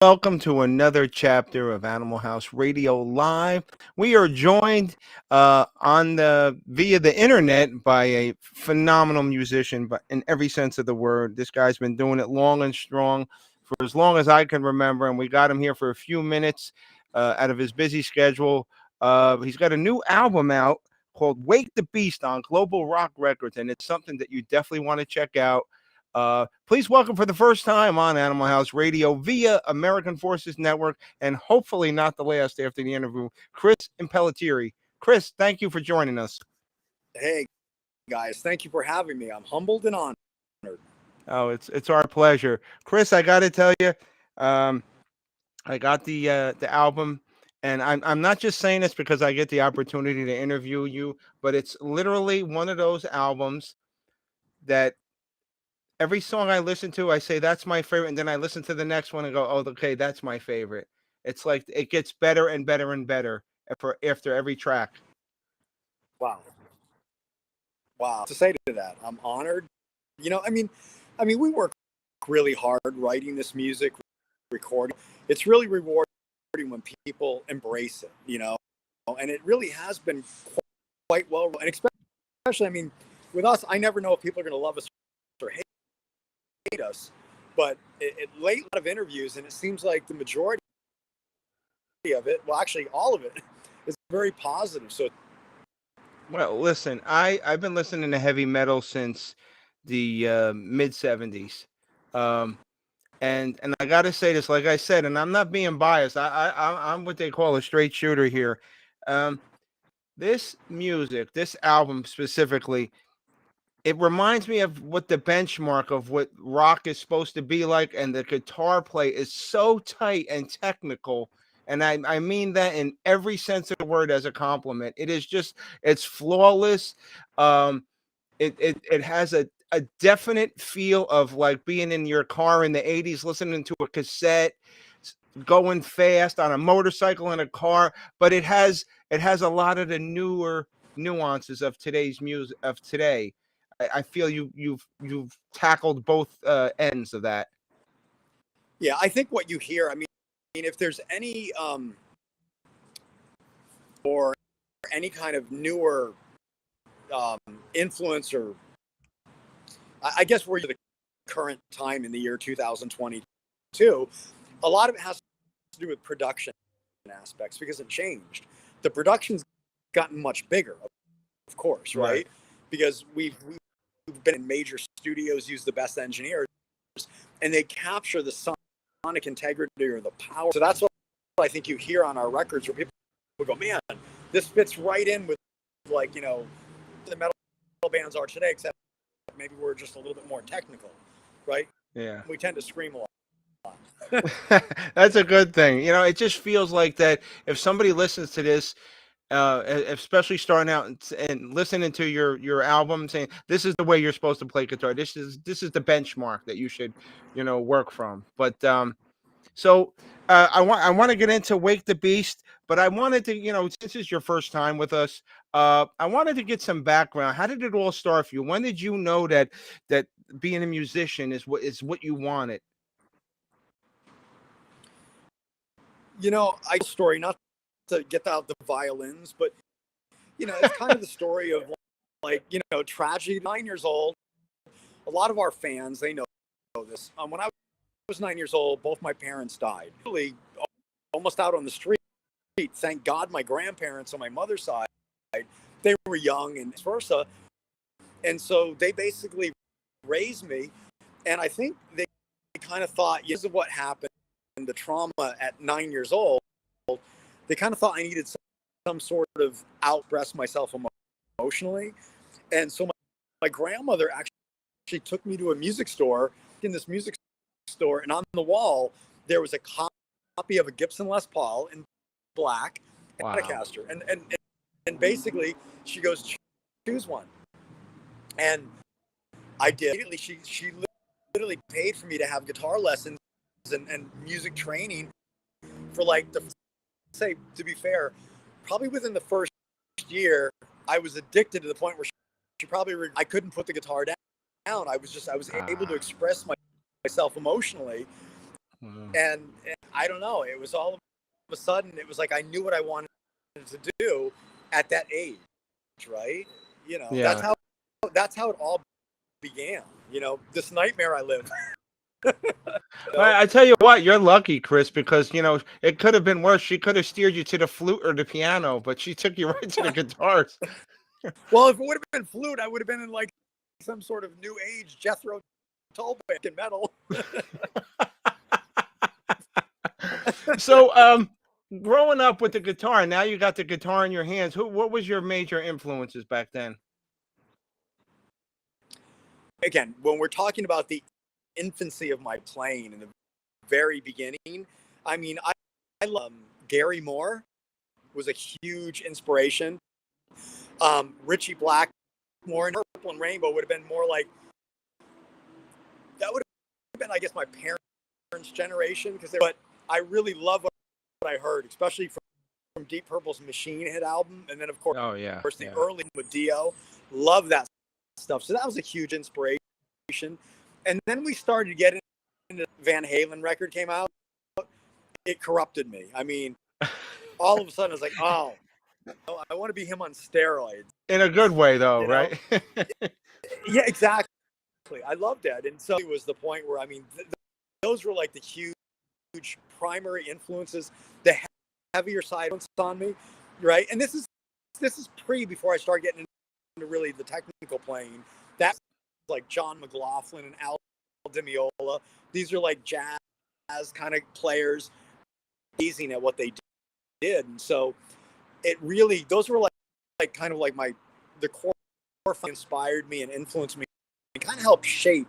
welcome to another chapter of Animal House Radio Live. We are joined on the via the internet by a phenomenal musician, but in every sense of the word. This guy's been doing it long and strong for as long as I can remember, and we got him here for a few minutes out of his busy schedule. He's got a new album out called "Wake the Beast" on Global Rock Records, and it's something that you definitely want to check out. Please welcome for the first time on Animal House Radio via American Forces Network, and hopefully not the last after the interview, Chris Impellitteri. Chris, thank you for joining us. Hey, guys, thank you for having me. I'm humbled and honored. Oh, it's our pleasure, Chris. I got to tell you, I got the album, and I'm not just saying this because I get the opportunity to interview you, but it's literally one of those albums that every song I listen to, I say that's my favorite, and then I listen to the next one and go, oh, okay, that's my favorite. It's like it gets better and better and better after every track. Wow. Wow. To say to that, I'm honored. We work really hard writing this music, recording. It's really rewarding when people embrace it, and it really has been quite well. And especially, with us, I never know if people are going to love us or hate us. But it late lot of interviews, and it seems like the majority of it, well, actually, all of it, is very positive. So, well, listen, I've been listening to heavy metal since the mid '70s, and I got to say this, like I said, and I'm not being biased. I'm what they call a straight shooter here. This music, this album specifically, it reminds me of what the benchmark of what rock is supposed to be like, and the guitar play is so tight and technical. And I mean that in every sense of the word as a compliment. It's flawless. It has a definite feel of like being in your car in the 80s, listening to a cassette, going fast on a motorcycle in a car, but it has a lot of the newer nuances of today's music of today. I feel you've tackled both ends of that. yeah, I think what you hear, if there's any or any kind of newer influence, or I guess we're the current time in the year 2022, a lot of it has to do with production aspects because it changed. The production's gotten much bigger, of course, right? Because we've been in major studios, use the best engineers, and they capture the sonic integrity or the power. So that's what I think you hear on our records, where people will go, man, this fits right in with, like, the metal bands are today, except maybe we're just a little bit more technical, right? Yeah. We tend to scream a lot. That's a good thing. It just feels like that if somebody listens to this, especially starting out and listening to your album, saying this is the way you're supposed to play guitar. This is the benchmark that you should, work from. But so I want to get into Wake the Beast, but I wanted to, since it's your first time with us, I wanted to get some background. How did it all start for you? When did you know that being a musician is what you wanted? Story, not to get out the violins, but it's kind of the story of, like, tragedy. 9 years old. A lot of our fans, they know this. When I was 9 years old, both my parents died. Really, almost out on the street. Thank God, my grandparents on my mother's side, they were young, and vice versa. And so they basically raised me, and I think they kind of thought, this is what happened, the trauma at 9 years old. They kind of thought I needed some sort of outburst myself emotionally. And so my grandmother actually took me to a music store, in this music store, and on the wall there was a copy of a Gibson Les Paul in black, Wow. Stratocaster, and basically she goes, choose one, and I did. She literally paid for me to have guitar lessons and music training for, like, to be fair, probably within the first year, I was addicted to the point where she probably I couldn't put the guitar down. I was able to express myself emotionally, and I don't know. It was all of a sudden, it was like I knew what I wanted to do at that age, right? You know, Yeah. that's how it all began. You know, this nightmare I live. You know? I tell you what, you're lucky, Chris, because it could have been worse. She could have steered you to the flute or the piano, but she took you right to the guitars. Well, if it would have been flute, I would have been in like some sort of new age Jethro Tull band in metal. So, growing up with the guitar, now you got the guitar in your hands. What was your major influences back then? Again, when we're talking about the infancy of my playing in the very beginning, I mean, I love Gary Moore was a huge inspiration. Richie Blackmore and Purple and Rainbow would have been more like that would have been, I guess, my parents' generation but I really love what I heard, especially from Deep Purple's Machine Head album, and then of Oh yeah, course the yeah. early with Dio. Love that stuff. So that was a huge inspiration. And then we started getting into Van Halen record came out. It corrupted me. I mean, all of a sudden I was like, oh, I want to be him on steroids. In a good way, though, You know? right? Yeah, exactly. I loved that. And so it was the point where, I mean, those were like the huge primary influences, the heavier side on me, right? And this is before I start getting into really the technical playing. That's like John McLaughlin and Al Di Meola. These are like jazz kind of players, amazing at what they did. And so it really, those were like kind of like the core inspired me and influenced me and kind of helped shape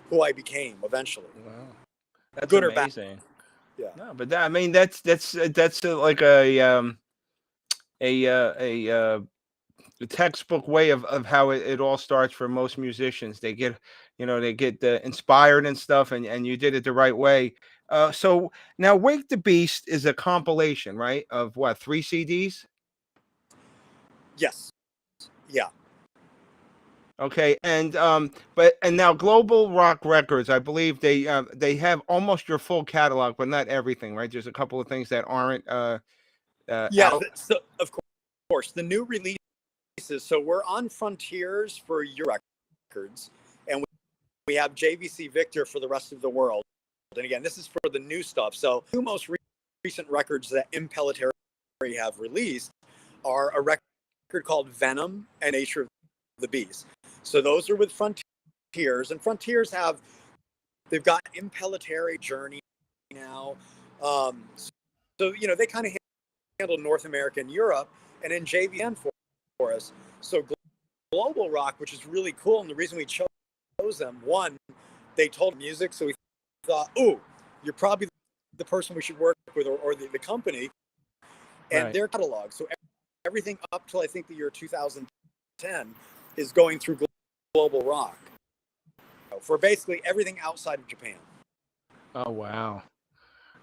who I became eventually. Wow, that's Good amazing. or bad. Yeah. No, but I mean that's like a textbook way of how it all starts for most musicians. They get inspired and stuff, and you did it the right way. So now Wake the Beast is a compilation, right? Of what, 3 CDs? Yes. Yeah. Okay, and now Global Rock Records, I believe they have almost your full catalog, but not everything, right? There's a couple of things that aren't Yeah. out. So of course, the new releases. So we're on Frontiers for your records, and we have JVC Victor for the rest of the world. And again, this is for the new stuff. So the two most recent records that Impellitteri have released are a record called Venom and Nature of the Beast. So those are with Frontiers, and Frontiers they've got Impellitteri Journey now. So they kind of handle North America and Europe, and then JVN for us. So Global Rock, which is really cool, and the reason we chose them, one, they told music, so we thought, oh, you're probably the person we should work with, or the company, and Right. their catalog. So everything up till I think the year 2010 is going through Global Rock for basically everything outside of Japan. Oh wow.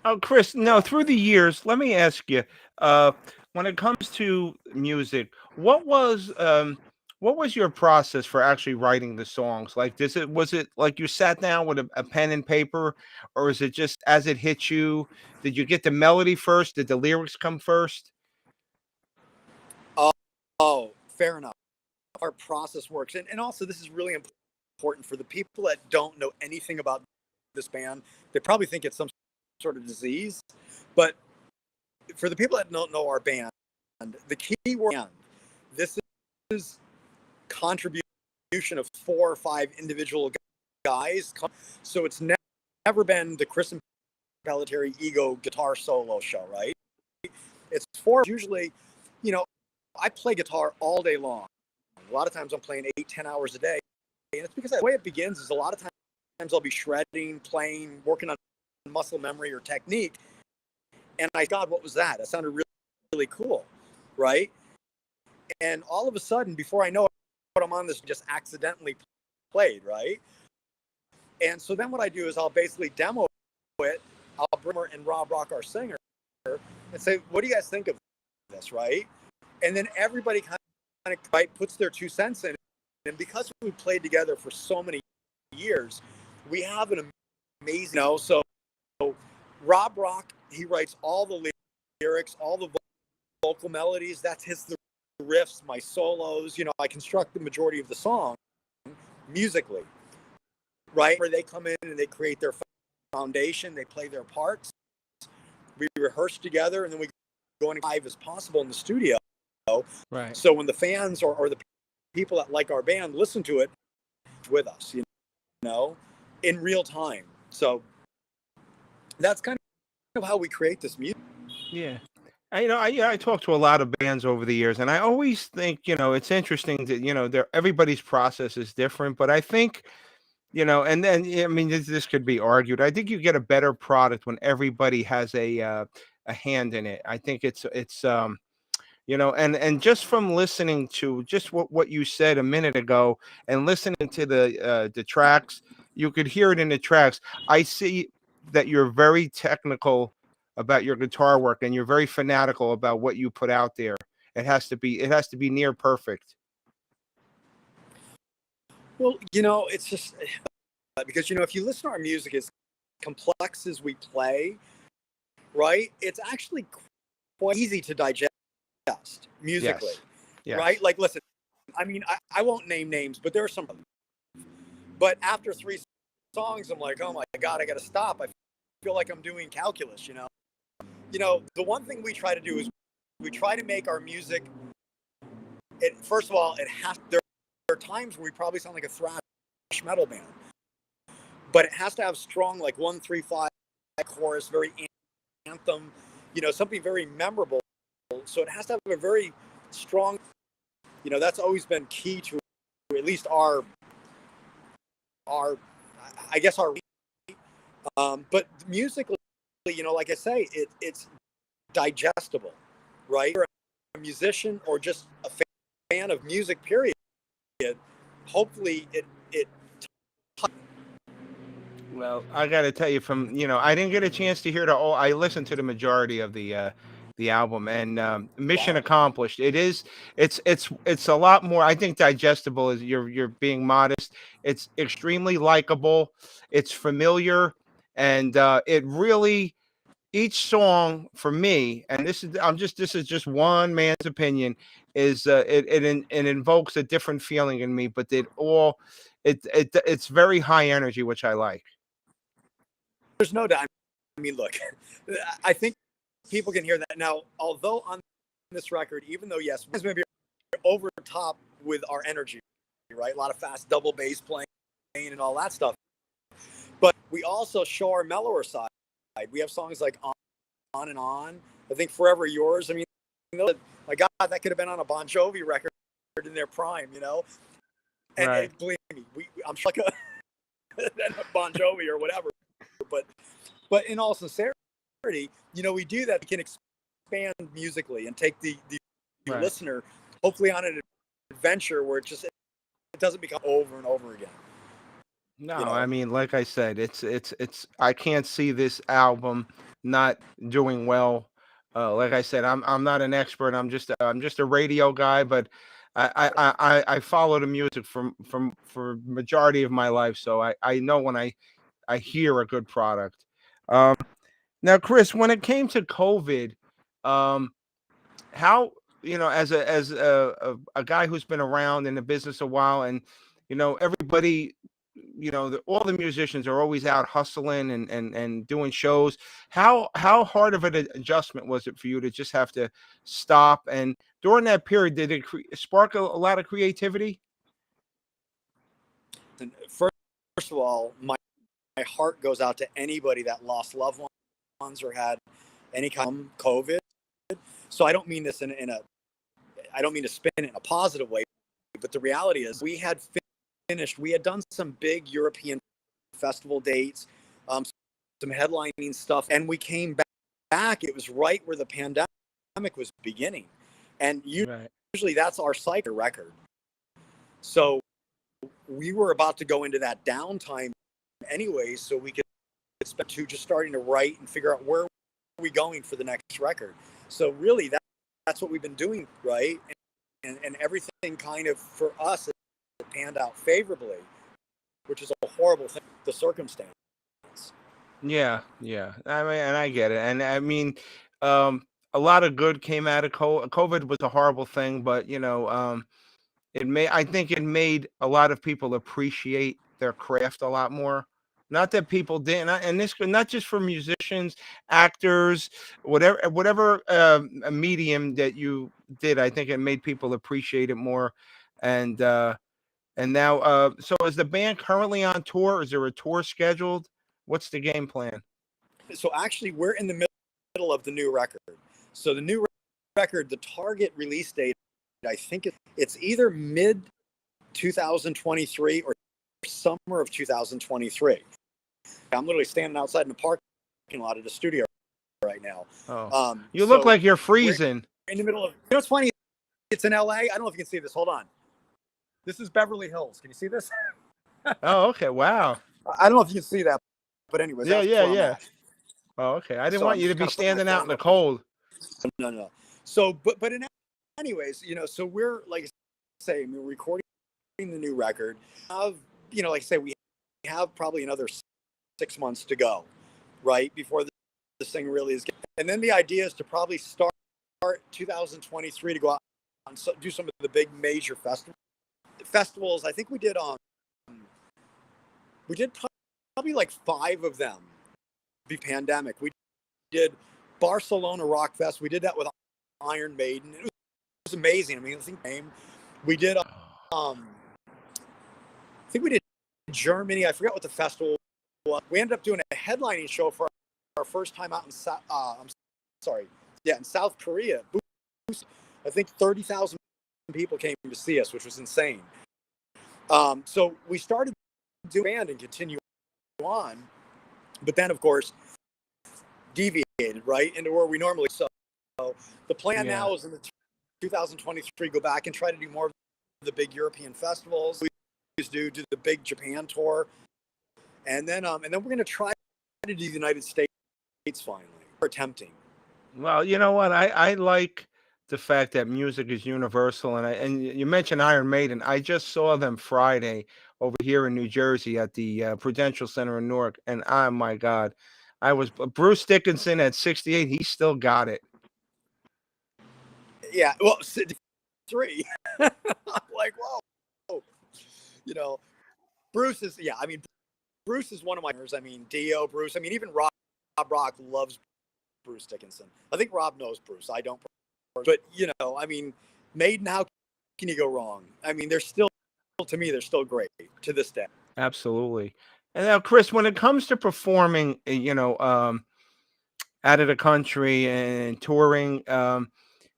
Oh, Chris, now through the years, let me ask you, when it comes to music, what was your process for actually writing the songs? Like, was it like you sat down with a pen and paper, or is it just as it hit you? Did you get the melody first? Did the lyrics come first? Oh, fair enough. Our process works. And also, this is really important for the people that don't know anything about this band. They probably think it's some sort of disease. But for the people that don't know our band, the key word, this is contribution of 4 or 5 individual guys. So it's never been the Chris Impellitteri ego guitar solo show, right? It's usually, I play guitar all day long. A lot of times I'm playing 8-10 hours a day. And it's because the way it begins is a lot of times I'll be shredding, playing, working on muscle memory or technique. And God, what was that? That sounded really, really cool, right? And all of a sudden, before I know it, what I'm on this just accidentally played, right? And so then what I do is I'll basically demo it. I'll bring her and Rob Rock, our singer, and say, what do you guys think of this, right? And then everybody kind of puts their 2 cents in. And because we played together for so many years, we have an amazing, so Rob Rock, he writes all the lyrics, all the vocal melodies. That's the riffs, my solos. I construct the majority of the song musically, right? Where they come in and they create their foundation, they play their parts, we rehearse together, and then we go in live as possible in the studio. Right. So when the fans or the people that like our band listen to it with us, in real time. So that's kind of how we create this music. Yeah. I talked to a lot of bands over the years, and I always think, it's interesting that, everybody's process is different, but I think, and then, I mean, this could be argued. I think you get a better product when everybody has a hand in it. I think and just from listening to just what you said a minute ago and listening to the tracks, you could hear it in the tracks. I see that you're very technical about your guitar work, and you're very fanatical about what you put out there. It has to be near perfect. Well, it's just because if you listen to our music, as complex as we play, right? It's actually quite easy to digest musically, Yes. Yes. right? Like, listen, I mean, I won't name names, but there are some. But after 3 songs, I'm like, oh my God, I got to stop. I feel like I'm doing calculus. The one thing we try to do is we try to make our music. First of all, there are times where we probably sound like a thrash metal band, but it has to have strong, like 1-3-5 chorus, very anthem, something very memorable. So it has to have a very strong. That's always been key to at least our I guess our. But musically, like I say, it's digestible, right? You're a musician or just a fan of music, period. Hopefully, it. Well, I got to tell you, I didn't get a chance to hear I listened to the majority of the album, and mission Wow. accomplished. It's a lot more. I think digestible is you're being modest. It's extremely likable. It's familiar, and it really each song for me, and this is just one man's opinion, is it invokes a different feeling in me, but it's very high energy, which I like. There's no doubt. I mean, look, I think people can hear that now. Although on this record, even though yes, it's maybe over top with our energy, right? A lot of fast double bass playing and all that stuff. But we also show our mellower side. We have songs like On and On. I think Forever Yours. I mean, my God, that could have been on a Bon Jovi record in their prime, And Right. believe me, I'm sure like a Bon Jovi or whatever. But in all sincerity, we do that. We can expand musically and take the Right. listener, hopefully, on an adventure where it doesn't become over and over again. No, You I know, mean, like I said, it's I can't see this album not doing well. Like I said, I'm not an expert. I'm just a radio guy, but I follow the music for majority of my life, so I know when I hear a good product. Um, Now, Chris, when it came to COVID, um, how as a guy who's been around in the business a while, and everybody, all the musicians are always out hustling and doing shows. How hard of an adjustment was it for you to just have to stop? And during that period, did it spark a lot of creativity? and first of all, my heart goes out to anybody that lost loved ones or had any kind of COVID. So I don't mean this I don't mean to spin it in a positive way, but the reality is we had finished. We had done some big European festival dates, some headlining stuff, and we came back. It was right where the pandemic was beginning, and Right. usually that's our cycle record. So we were about to go into that downtime anyway, so we could spend to just starting to write and figure out where are we going for the next record. So really, that's what we've been doing, right? And everything kind of for us it panned out favorably, which is a horrible thing, the circumstance. Yeah, yeah. I mean, and I get it. And I mean, um, a lot of good came out of COVID was a horrible thing, but I think it made a lot of people appreciate their craft a lot more. Not that people didn't, and this not just for musicians, actors, whatever a medium that you did. I think it made people appreciate it more, and now, so is the band currently on tour? Is there a tour scheduled? What's the game plan? So actually, we're in the middle of the new record. So the new record, the target release date, I think it's either mid 2023 or summer of 2023. I'm literally standing outside in the parking lot of the studio right now. Oh, you look So like you're we're freezing. in the middle of. You know what's funny? It's in LA. I don't know if you can see this. Hold on. This is Beverly Hills. Can you see this? Oh, okay. Wow. I don't know if you can see that, but anyways, Yeah, that's yeah, where I'm yeah. at. Oh, okay. I didn't So want I'm you to just be kind of putting my standing out in phone the up. cold. No, no. So, but anyways, so we're like I say, we're recording the new record. Like I say, we have probably another 6 months to go, right before this thing really is. And then the idea is to probably start 2023 to go out and do some of the big major festivals. I think we did probably like 5 of them. Be pandemic. We did Barcelona Rock Fest. We did that with Iron Maiden. It was amazing. I mean, I think we did. I think we did Germany. I forgot what the festival was. We ended up doing a headlining show for our first time out in in South Korea. I think 30,000 people came to see us, which was insane. So we started doing band and continue on, but then of course deviated right into where we normally. So the plan Yeah. now is in the 2023 go back and try to do more of the big European festivals. We used to do the big Japan tour, and then we're going to try to do the United States finally. We're attempting. Well, you know what? I like the fact that music is universal, and you mentioned Iron Maiden. I just saw them Friday over here in New Jersey at the Prudential Center in Newark, and oh my God, I was Bruce Dickinson at 68. He still got it. Yeah, well, 3. I'm like, whoa, you know, Bruce is. Yeah, I mean, Bruce is one of my. I mean, Dio, Bruce. I mean, even Rob Rock loves Bruce Dickinson. I think Rob knows Bruce. I don't. But I mean, Maiden. How can you go wrong? I mean, they're still to me. They're still great to this day. Absolutely. And now, Chris, when it comes to performing, out of the country and touring,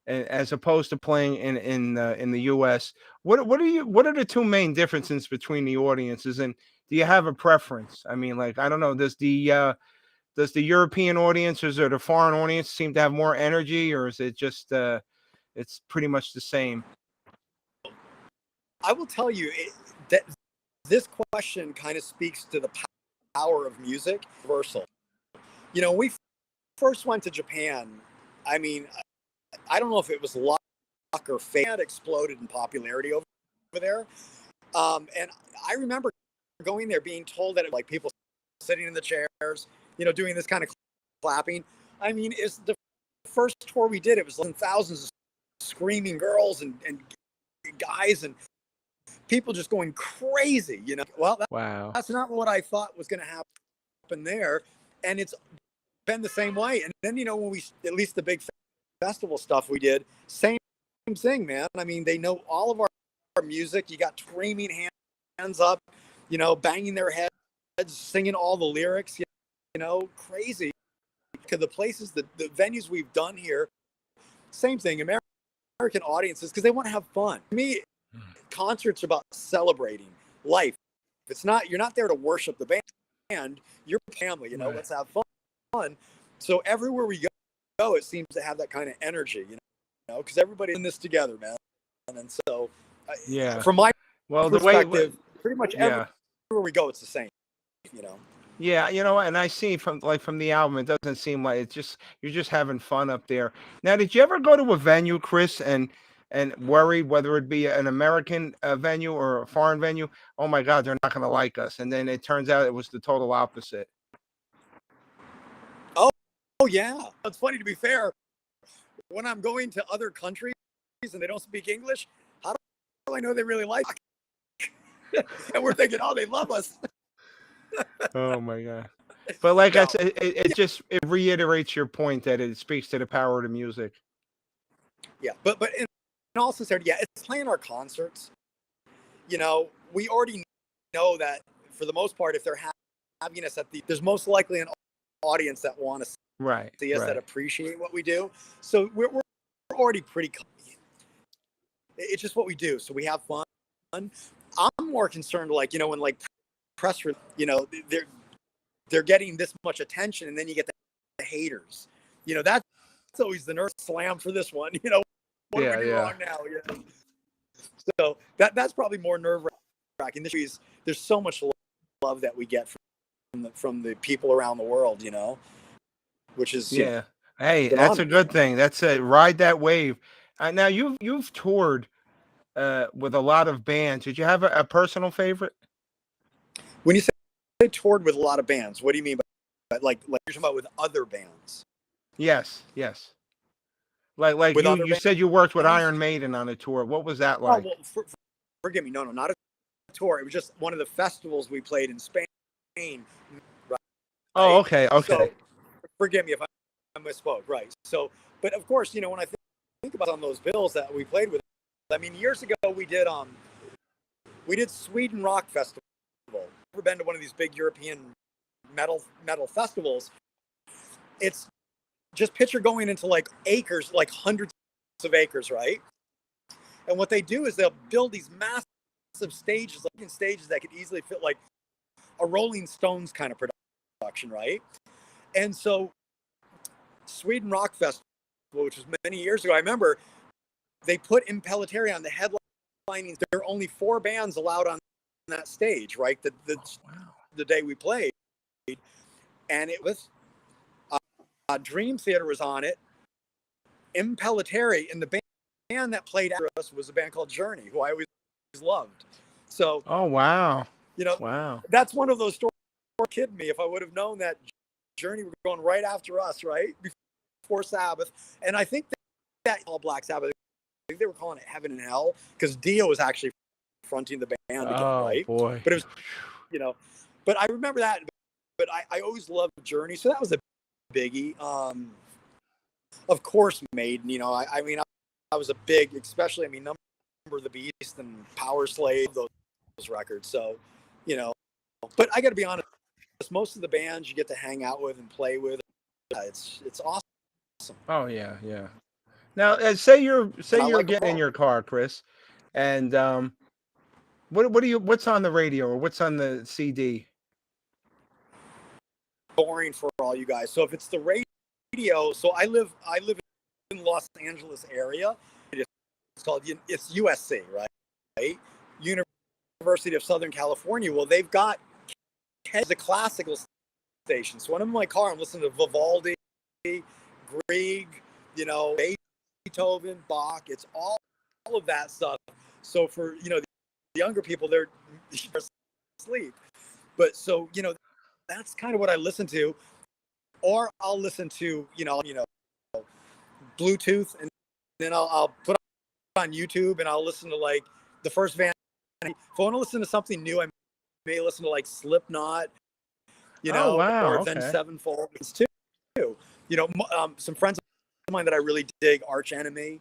as opposed to playing in the U.S. What are the two main differences between the audiences, and do you have a preference? I mean, like I don't know, does the European audiences or the foreign audience seem to have more energy, or is it just it's pretty much the same? I will tell you that this question kind of speaks to the power of music. Universal. When we first went to Japan, I mean, I don't know if it was luck or fate. It exploded in popularity over there. And I remember going there being told that like people sitting in the chairs, doing this kind of clapping. I mean, it's the first tour we did. It was thousands of screaming girls and guys and people just going crazy. Well, Wow. that's not what I thought was going to happen there, and it's been the same way. And then when we at least the big festival stuff we did, same thing, man. I mean, they know all of our music. You got screaming hands up, banging their heads, singing all the lyrics, crazy. Because the places, the venues we've done here, same thing. American audiences, because they want to have fun. To me, concerts are about celebrating life. It's not, you're not there to worship the band. You're family, Right. let's have fun. So everywhere we go, it seems to have that kind of energy, because everybody's in this together, man. And so, Yeah. from my Well, perspective, pretty much yeah. everywhere we go, it's the same. Yeah, and I see from the album, it doesn't seem like it's just you're just having fun up there. Now, did you ever go to a venue, Chris, and worry whether it be an American venue or a foreign venue? Oh my God, they're not going to like us, and then it turns out it was the total opposite. yeah, it's funny, to be fair. When I'm going to other countries and they don't speak English, how do I know they really like it? And we're thinking, oh, they love us. Oh my God. But like I No, said, it reiterates your point that it speaks to the power of the music. yeah, but in all sincerity, yeah, it's playing our concerts. We already know that for the most part, if they're having us there's most likely an audience that want to Right, see us, that right. appreciate what we do. So we're already pretty. It's just what we do. So we have fun. I'm more concerned, like, when like press, they're getting this much attention, and then you get the haters. That's always the nerve slam for this one. What do we Yeah, do yeah. wrong now? So that's probably more nerve wracking. There's so much love that we get from the people around the world, which is Yeah. Hey, an that's a honor. good thing. That's it. Ride that wave. Now you've toured with a lot of bands. Did you have a personal favorite? When you say toured with a lot of bands, what do you mean by like you're talking about with other bands? Yes, yes. Like With other you said you worked with bands? Iron Maiden on a tour. What was that Oh like? well, forgive me. No, not a tour. It was just one of the festivals we played in Spain. Oh, Right. okay, So okay. forgive me if I misspoke. Right. So, but of course, when I think about on those bills that we played with, I mean, years ago we did Sweden Rock Festival. Ever been to one of these big European metal festivals? It's just picture going into like acres, like hundreds of acres, right? And what they do is they'll build these massive stages, like stages that could easily fit like a Rolling Stones kind of production, right? And so Sweden Rock Festival, which was many years ago, I remember they put Impellitteri on the headlining. There are only 4 bands allowed on that stage, right? Wow. The day we played, and it was Dream Theater was on it, Impellitteri, and the band that played after us was a band called Journey, who I always loved. So, Oh, wow. you know, Wow. that's one of those stories. Kidding me if I would have known that Journey were going right after us, right before Sabbath. And I think that all Black Sabbath, I think they were calling it Heaven and Hell, because Dio was actually fronting the band again, Oh right? boy. But it was, but I remember that. But I always loved Journey, so that was a biggie. Of course, Maiden. I mean, I was a big, especially, I mean, Number of the Beast and Power Slave, those records. So, but I got to be honest, most of the bands you get to hang out with and play with, it's awesome. Oh yeah, yeah. Now, say And I you're like them getting in all. your car, Chris, and what's on the radio or what's on the CD? Boring for all you guys. So if it's the radio, so I live in Los Angeles area. It's called, it's USC, right? University of Southern California. Well, they've got the classical station. So when I'm in my car, I'm listening to Vivaldi, Grieg, Beethoven, Bach. It's all of that stuff. So for the younger people, they're asleep. But so that's kind of what I listen to, or I'll listen to Bluetooth, and then I'll put on YouTube, and I'll listen to like the first Van. If I want to listen to something new, I may listen to like Slipknot, Oh or wow, Avenged okay. Sevenfold. It's too. Some friends of mine that I really dig, Arch Enemy.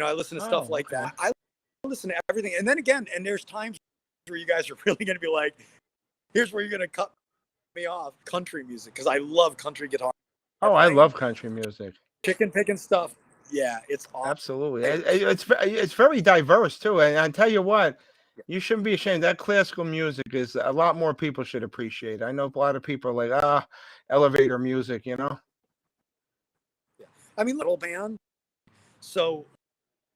I listen to stuff Oh like okay. that. I listen to everything, and then again, and there's times where you guys are really going to be like, "Here's where you're going to cut me off." Country music, because I love country guitar Oh, I playing, love country music. chicken picking stuff. Yeah, it's awesome. Absolutely. Hey, It's very diverse too. And I tell you what, you shouldn't be ashamed. That classical music is a lot more people should appreciate. I know a lot of people are like, elevator music. yeah. I mean, little band. So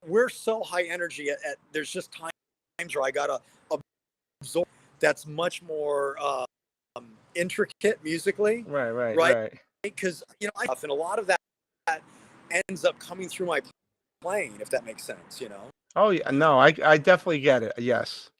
we're so high energy there's just times where I gotta absorb that's much more intricate musically, Right, right, right? right. Because and a lot of that ends up coming through my playing, if that makes sense. Oh yeah, no, I definitely get it. Yes.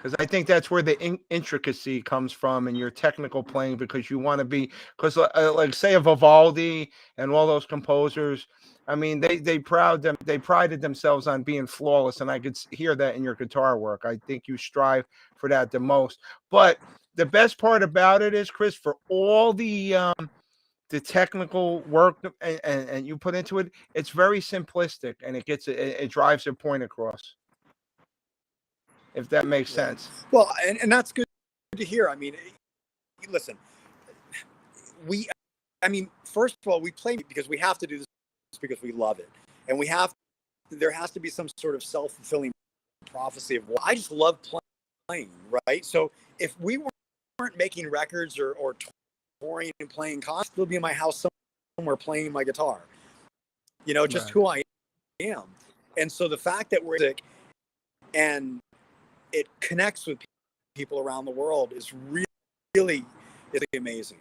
because I think that's where the intricacy comes from in your technical playing. Because you want to be, because like say of Vivaldi and all those composers, I mean they prided themselves on being flawless, and I could hear that in your guitar work. I think you strive for that the most. But the best part about it is, Chris, for all the technical work and you put into it, it's very simplistic, and it drives a point across. If that makes Right. sense. Well, and that's good to hear. I mean, listen, we, I mean, first of all, we play because we have to do this because we love it, and there has to be some sort of self-fulfilling prophecy of, well, I just love playing, right? So if we weren't making records or touring and playing concerts, I'd be in my house somewhere playing my guitar, just Right. who I am. And so the fact that we're music and it connects with people around the world is really amazing.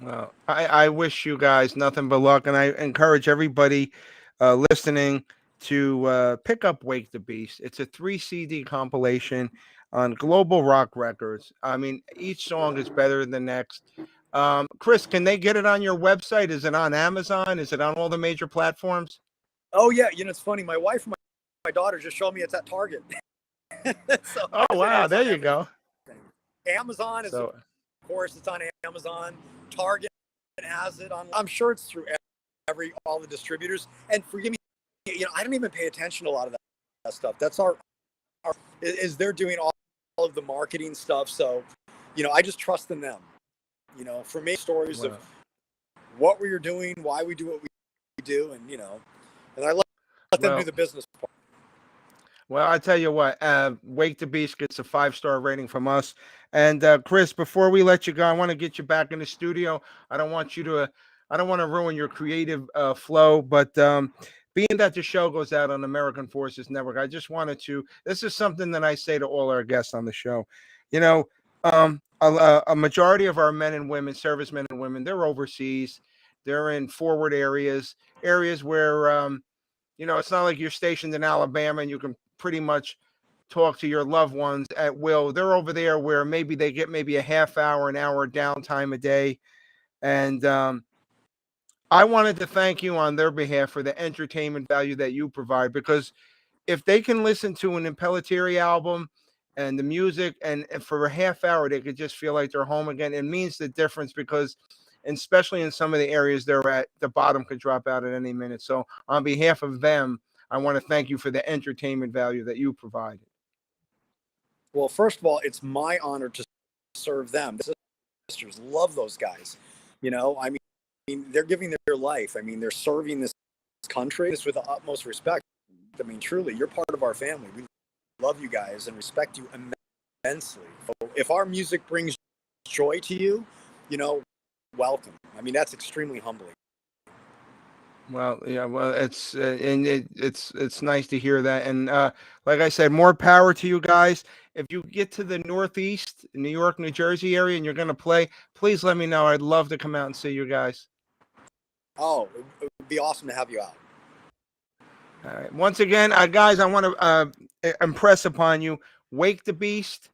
Well, I wish you guys nothing but luck, and I encourage everybody listening to pick up Wake the Beast. It's a 3 CD compilation on Global Rock Records. I mean, each song is better than the next. Chris, can they get it on your website? Is it on Amazon? Is it on all the major platforms? Oh yeah, it's funny. My wife and my daughter just showed me it's at Target. So Oh, wow, it's there on you everything. go. Amazon is, of So, course, it's on Amazon. Target has it on. I'm sure it's through all the distributors. And forgive me, I don't even pay attention to a lot of that stuff. That's our is they're doing all of the marketing stuff. So, I just trust in them. For me, stories of well, what we are doing, why we do what we do, and I let them do well, the business part. Well, I tell you what, Wake the Beast gets a 5-star rating from us. And Chris, before we let you go, I want to get you back in the studio. I don't want you to, I don't want to ruin your creative flow, but being that the show goes out on American Forces Network, I just wanted to. This is something that I say to all our guests on the show. You know, a majority of our men and women, servicemen and women, they're overseas. They're in forward areas where it's not like you're stationed in Alabama and you can pretty much talk to your loved ones at will. They're over there where maybe they get maybe a half hour, an hour downtime a day. And I wanted to thank you on their behalf for the entertainment value that you provide, because if they can listen to an Impellitteri album and the music and for a half hour, they could just feel like they're home again. It means the difference because, and especially in some of the areas they're at, the bottom could drop out at any minute. So on behalf of them, I want to thank you for the entertainment value that you provided. Well, first of all, it's my honor to serve them. The sisters love those guys. I mean, they're giving their life. I mean, they're serving this country with the utmost respect. I mean, truly, you're part of our family. We love you guys and respect you immensely. So if our music brings joy to you, welcome. I mean, that's extremely humbling. Well, yeah, well, it's nice to hear that, and like I said, more power to you guys. If you get to the Northeast, New York, New Jersey area, and you're gonna play, please let me know. I'd love to come out and see you guys. Oh, it would be awesome to have you out. All right. Once again, guys, I want to impress upon you. Wake the Beast.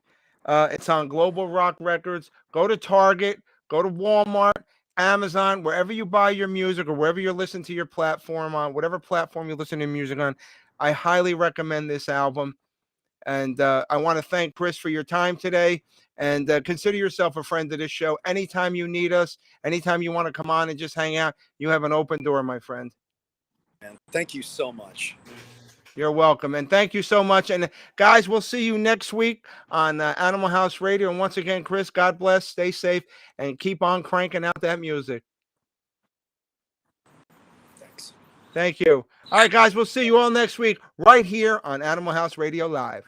It's on Global Rock Records. Go to Target. Go to Walmart, Amazon, wherever you buy your music or wherever you listen to your platform on, whatever platform you listen to music on. I highly recommend this album. And I want to thank Chris for your time today. And consider yourself a friend of this show. Anytime you need us, anytime you want to come on and just hang out, you have an open door, my friend. And thank you so much. You're welcome. And thank you so much. And guys, we'll see you next week on Animal House Radio. And once again, Chris, God bless, stay safe, and keep on cranking out that music. Thanks. Thank you. All right, guys, we'll see you all next week right here on Animal House Radio Live.